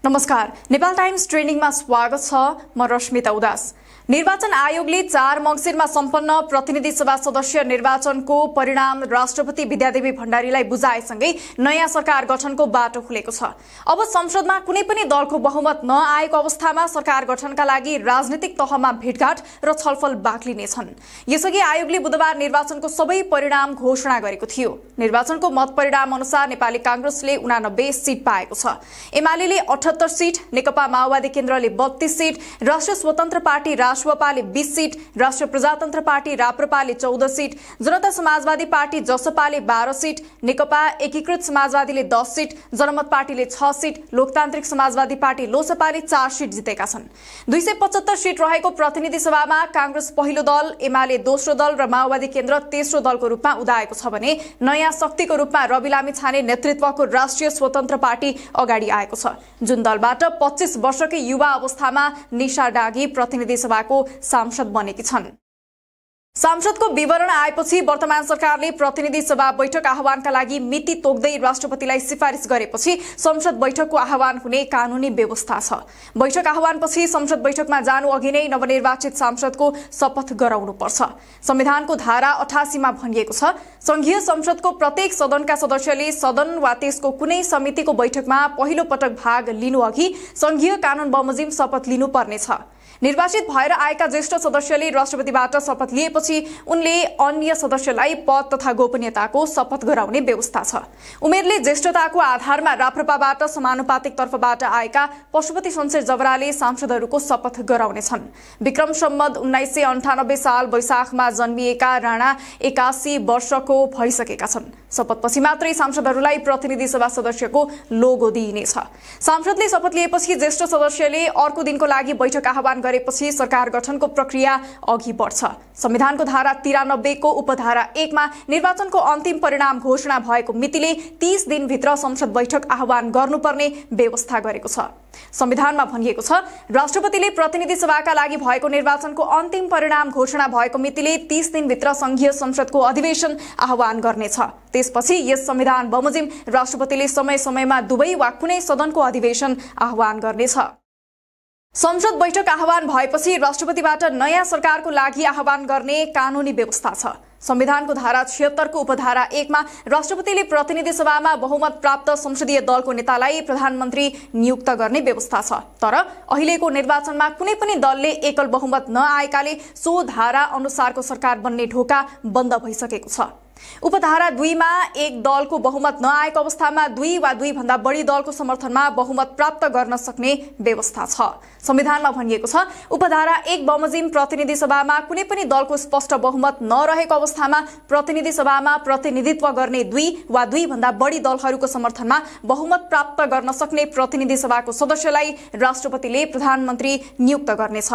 नमस्कार, नेपाल टाइम्स ट्रेनिङमा स्वागत छ। म रश्मिता उदास। निर्वाचन आयोगले 4 मङ्सिरमा सम्पन्न प्रतिनिधि सभा सदस्य निर्वाचनको परिणाम राष्ट्रपति विद्यादेवी भण्डारीलाई बुझाएसँगै नयाँ सरकार गठनको बाटो खुलेको छ। अब संसदमा कुनै पनि दलको बहुमत नआएको अवस्थामा सरकार गठनका लागि राजनीतिक तहमा भेटघाट र छलफल बाक्लिनेछन्। यसअघि आयोगले बुधबार निर्वाचनको सबै परिणाम घोषणा गरेको थियो। निर्वाचनको मत परिणाम अनुसार नेपाली कांग्रेसले 89 सीट पाएको छ। एमाले 78 सीट, नेकपा माओवादी केन्द्रले 32 सीट, राष्ट्रिय स्वतन्त्र पार्टी राप्रपाले 20 सीट, राष्ट्रिय प्रजातन्त्र पार्टी राप्रपाले 14 सीट, जनता समाजवादी पार्टी जसपाले 12 सीट, नेकपा एकीकृत समाजवादीले 10 सीट, जनमत पार्टीले 6 सीट, लोकतान्त्रिक समाजवादी पार्टी लोसपाले 4 सीट जितेका छन्। 275 सीट रहेको प्रतिनिधि सभामा कांग्रेस पहिलो दल, एमाले दोस्रो दल र माओवादी केन्द्र तेस्रो दलको रूपमा उदाएको छ भने नयाँ शक्तिको रूपमा रवि लामिछाने नेतृत्वको राष्ट्रिय स्वतन्त्र पार्टी अगाडि आएको छ, जुन दलबाट 25 वर्षकै युवा अवस्थामा निशा डागी प्रतिनिधि सभाको सांसद बनेकी छन्। सांसदको विवरण आएपछि वर्तमान सरकारले प्रतिनिधि सभा बैठक आह्वानका लागि मिति तोक्दै राष्ट्रपतिलाई सिफारिस गरेपछि संसद बैठकको आह्वान हुने कानूनी व्यवस्था छ। बैठक आह्वानपछि संसद बैठकमा जानु अघि नै नवनिर्वाचित सांसदको शपथ गराउनुपर्छ। संविधानको धारा 88 मा भनिएको छ, संघीय संसदको प्रत्येक सदनका सदस्यले सदन वा त्यसको कुनै समितिको बैठकमा पहिलो पटक भाग लिनु अघि संघीय कानून बमोजिम शपथ लिनुपर्नेछ। निर्वाचित भएर आएका ज्येष्ठ सदस्यले राष्ट्रपतिबाट शपथ लिएपछि उनले अन्य सदस्यलाई पद तथा गोपनीयताको शपथ गराउने व्यवस्था छ। उमेरले ज्येष्ठताको आधारमा राप्रपाबाट समानुपातिक तर्फबाट आएका पशुपति शमशेर जबराले सांसदहरूको शपथ गराउनेछन्। विक्रम सम्वत 1998 साल वैशाखमा जन्मिएका राणा 81 वर्षको भइसकेका छन्। शपथपछि मात्रै सांसदहरूलाई प्रतिनिधि सभा सदस्यको लोगो दिइनेछ। सांसदले शपथ लिएपछि ज्येष्ठ सदस्यले अर्को दिनको लागि बैठक आह्वान गरेपछि सरकार गठनको प्रक्रिया अघि बढ्छ। संविधानको धारा 93 को उपधारा 1 मा निर्वाचनको अन्तिम परिणाम घोषणा भएको मितिले 30 दिनभित्र संसद बैठक आह्वान गर्नुपर्ने व्यवस्था गरेको छ। संविधानमा भनिएको छ, राष्ट्रपतिले प्रतिनिधि सभाका लागि भएको निर्वाचनको अन्तिम परिणाम घोषणा भएको मितिले 30 दिनभित्र संघीय संसदको अधिवेशन आह्वान गर्नेछ। त्यसपछि यस संविधान बमोजिम राष्ट्रपतिले समय समयमा दुवै वा कुनै सदनको अधिवेशन आह्वान गर्नेछ। संसद बैठक आह्वान भएपछि राष्ट्रपतिबाट नयाँ सरकारको लागि आह्वान गर्ने कानूनी व्यवस्था छ। संविधानको धारा 76 को उपधारा 1 मा राष्ट्रपतिले प्रतिनिधि सभामा बहुमत प्राप्त संसदीय दलको नेतालाई प्रधानमन्त्री नियुक्त गर्ने व्यवस्था छ। तर अहिलेको निर्वाचनमा कुनै पनि दलले एकल बहुमत नआएकाले सो धारा अनुसारको सरकार बन्ने ढोका बन्द भइसकेको छ। उपधारा 2 मा एक दलको बहुमत नआएको अवस्थामा 2 वा 2 भन्दा बढी दलको समर्थनमा बहुमत प्राप्त गर्न सक्ने व्यवस्था छ। संविधानमा भनिएको छ, उपधारा 1 बमोजिम प्रतिनिधि सभामा कुनै पनि दलको स्पष्ट बहुमत नरहेको अवस्थामा प्रतिनिधि सभामा प्रतिनिधित्व गर्ने 2 वा 2 भन्दा बढी दलहरूको समर्थनमा बहुमत प्राप्त गर्न सक्ने प्रतिनिधि सभाको सदस्यलाई राष्ट्रपतिले प्रधानमन्त्री नियुक्त गर्नेछ।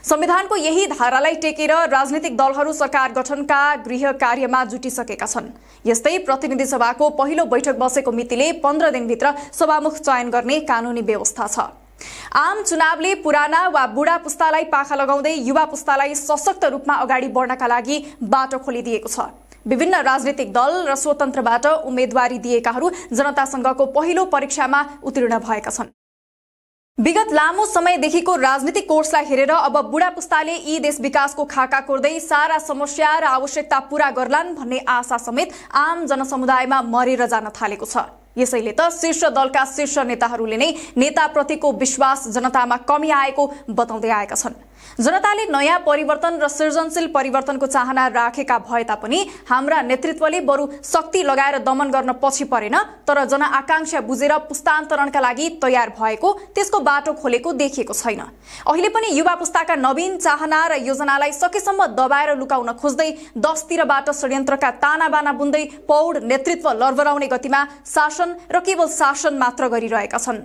संविधानको यही धारालाई टेकेर राजनीतिक दलहरू सरकार गठनका गृह कार्यमा जुटिसकेका छन्। यस्तै प्रतिनिधि सभाको पहिलो बैठक बसेको मितिले 15 दिनभित्र सभामुख चयन गर्ने कानूनी व्यवस्था छ। आम चुनावले पुराना वा बुढा पुस्तालाई पाखा लगाउँदै युवा पुस्तालाई सशक्त रूपमा अगाडि बढ्नका लागि बाटो खोलिदिएको छ। विभिन्न राजनीतिक दल र स्वतन्त्रबाट उम्मेदवारी दिएकाहरू जनतासँगको पहिलो परीक्षामा उत्तीर्ण भएका छन्। विगत लामो समयदेखिको राजनीतिक कोर्सलाई हेरेर अब बुढा पुस्ताले यी देश विकासको खाका कोर्दै सारा समस्या र आवश्यकता पूरा गर्लान् भन्ने आशा समेत आम जनसमुदायमा मरेर जान थालेको छ। यसैले त शीर्ष दलका शीर्ष नेताहरूले नै नेताप्रतिको विश्वास जनतामा कमी आएको बताउँदै आएका छन्। जनताले नयाँ परिवर्तन र सृजनशील परिवर्तनको चाहना राखेका भए तापनि हाम्रा नेतृत्वले बरु शक्ति लगाएर दमन गर्न पछि परेन, तर जनआकांक्षा बुझेर पुस्तान्तरणका लागि तयार भएको, त्यसको बाटो खोलेको देखिएको छैन। अहिले पनि युवा पुस्ताका नवीन चाहना र योजनालाई सकेसम्म दबाएर लुकाउन खोज्दै 10 तिरबाट षड्यन्त्रका तानाबाना बुन्दै पौड नेतृत्व लर्बराउने गतिमा शासन र केवल शासन मात्र गरिरहेका छन्।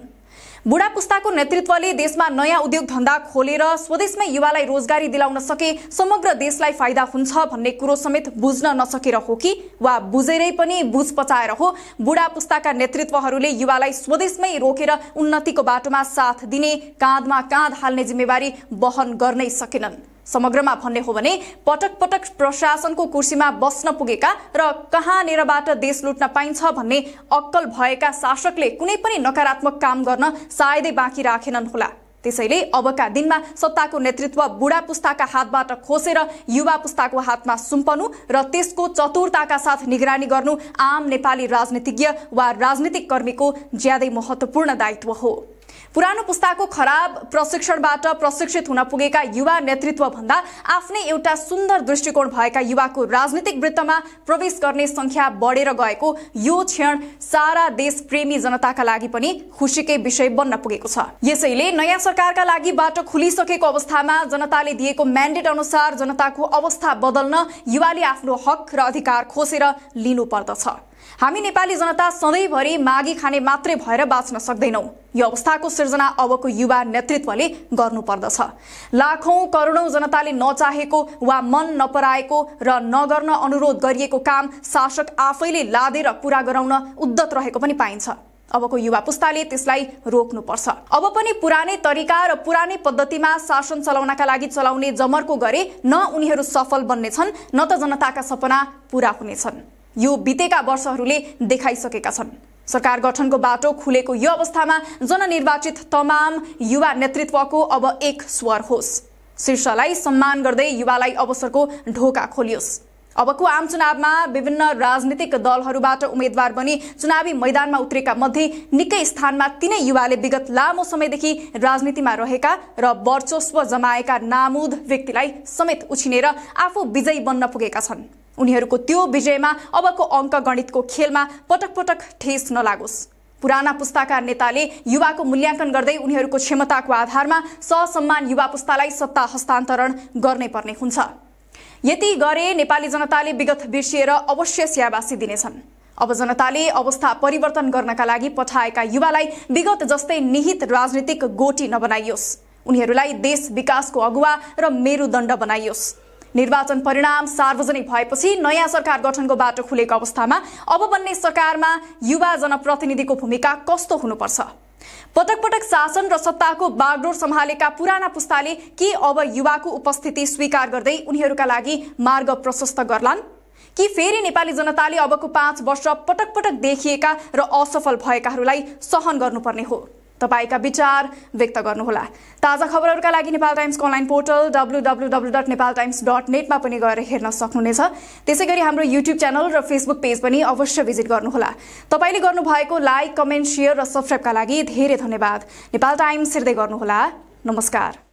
बुढा पुस्ताको नेतृत्वले देशमा नयाँ उद्योग धन्दा खोलेर स्वदेशमै युवालाई रोजगारी दिलाउन सके समग्र देशलाई फाइदा हुन्छ भन्ने कुरो समेत बुझ्न नसकेर हो कि वा बुझेरै पनि बुझ पचाएर हो बुढा पुस्ताका नेतृत्वहरूले युवालाई स्वदेशमै रोकेर उन्नतिको बाटोमा साथ दिने, काँधमा काँध हाल्ने जिम्मेवारी वहन गर्नै सकेनन्। समग्रमा भन्ने हो भने पटक पटक प्रशासनको कुर्सीमा बस्न पुगेका र कहाँनिरबाट देश लुट्न पाइन्छ भन्ने अक्कल भएका शासकले कुनै पनि नकारात्मक काम गर्न सायदै बाँकी राखेनन् होला। त्यसैले अबका दिनमा सत्ताको नेतृत्व बुढा पुस्ताका हातबाट खोसेर युवा पुस्ताको हातमा सुम्पनु र त्यसको चतुरताका साथ निगरानी गर्नु आम नेपाली राजनीतिज्ञ वा राजनीतिक कर्मीको ज्यादै महत्त्वपूर्ण दायित्व हो। पुरानो पुस्ताको खराब प्रशिक्षणबाट प्रशिक्षित हुन पुगेका युवा नेतृत्व भन्दा आफ्नै एउटा सुन्दर दृष्टिकोण भएका युवाको राजनीतिक वृत्तमा प्रवेश गर्ने संख्या बढेर गएको यो क्षण सारा देशप्रेमी जनताका लागि पनि खुशीकै विषय बन्न पुगेको छ। यसैले नयाँ सरकारका लागि बाटो खुलिसकेको अवस्थामा जनताले दिएको म्यान्डेट अनुसार जनताको अवस्था बदल्न युवाले आफ्नो हक र अधिकार खोसेर लिनु पर्दछ। हामी नेपाली जनता सधैँभरि मागी खाने मात्रै भएर बाँच्न सक्दैनौं। यो अवस्थाको सिर्जना अबको युवा नेतृत्वले गर्नुपर्दछ। लाखौं करोडौं जनताले नचाहेको वा मन नपराएको र नगर्न अनुरोध गरिएको काम शासक आफैले लादेर पूरा गराउन उद्यत रहेको पनि पाइन्छ। अबको युवा पुस्ताले त्यसलाई रोक्नुपर्छ। अब पनि पुरानै तरिका र पुरानै पद्धतिमा शासन चलाउनका लागि चलाउने जमर्को गरे न उनीहरू सफल बन्नेछन् न त जनताका सपना पूरा हुनेछन्। यो बितेका वर्षहरूले देखाइसकेका छन्। सरकार गठनको बाटो खुलेको यो अवस्थामा जननिर्वाचित तमाम युवा नेतृत्वको अब एक स्वर होस्। शीर्षलाई सम्मान गर्दै युवालाई अवसरको ढोका खोलियोस्। अबको आम चुनावमा विभिन्न राजनीतिक दलहरूबाट उम्मेद्वार बनी चुनावी मैदानमा उत्रेका मध्ये निकै स्थानमा तिनै युवाले विगत लामो समयदेखि राजनीतिमा रहेका र वर्चस्व जमाएका नामुद व्यक्तिलाई समेत उछिनेर आफू विजयी बन्न पुगेका छन्। उनीहरूको त्यो विजयमा अबको अङ्क गणितको खेलमा पटक पटक ठेस नलागोस्। पुराना पुस्ताका नेताले युवाको मूल्याङ्कन गर्दै उनीहरूको क्षमताको आधारमा ससम्मान युवा पुस्तालाई सत्ता हस्तान्तरण गर्नै पर्ने हुन्छ। यति गरे नेपाली जनताले विगत बिर्सिएर अवश्य स्याबासी दिनेछन्। अब जनताले अवस्था परिवर्तन गर्नका लागि पठाएका युवालाई विगत जस्तै निहित राजनीतिक गोटी नबनाइयोस्। उनीहरूलाई देश विकासको अगुवा र मेरुदण्ड बनाइयोस्। निर्वाचन परिणाम सार्वजनिक भएपछि नयाँ सरकार गठनको बाटो खुलेको अवस्थामा अब बन्ने सरकारमा युवा जनप्रतिनिधिको भूमिका कस्तो हुनुपर्छ? पटक पटक शासन र सत्ताको बागडोर सम्हालेका पुराना पुस्ताले के अब युवाको उपस्थिति स्वीकार गर्दै उनीहरूका लागि मार्ग प्रशस्त गर्लान् कि फेरि नेपाली जनताले अबको 5 वर्ष पटक पटक देखिएका र असफल भएकाहरूलाई सहन गर्नुपर्ने हो? तपाईका विचार व्यक्त गर्नुहोला। ताजा खबरहरूका लागि नेपाल टाइम्सको अनलाइन पोर्टल www.nepaltimes.net मा पनि गएर हेर्न सक्नुहुनेछ। त्यसैगरी हाम्रो युट्युब च्यानल र फेसबुक पेज पनि अवश्य भिजिट गर्नुहोला। तपाईले गर्नुभएको लाइक, कमेन्ट, शेयर र सब्स्क्राइबका लागि धेरै धन्यवाद। नेपाल टाइम्स हेर्दै गर्नुहोला। नमस्कार।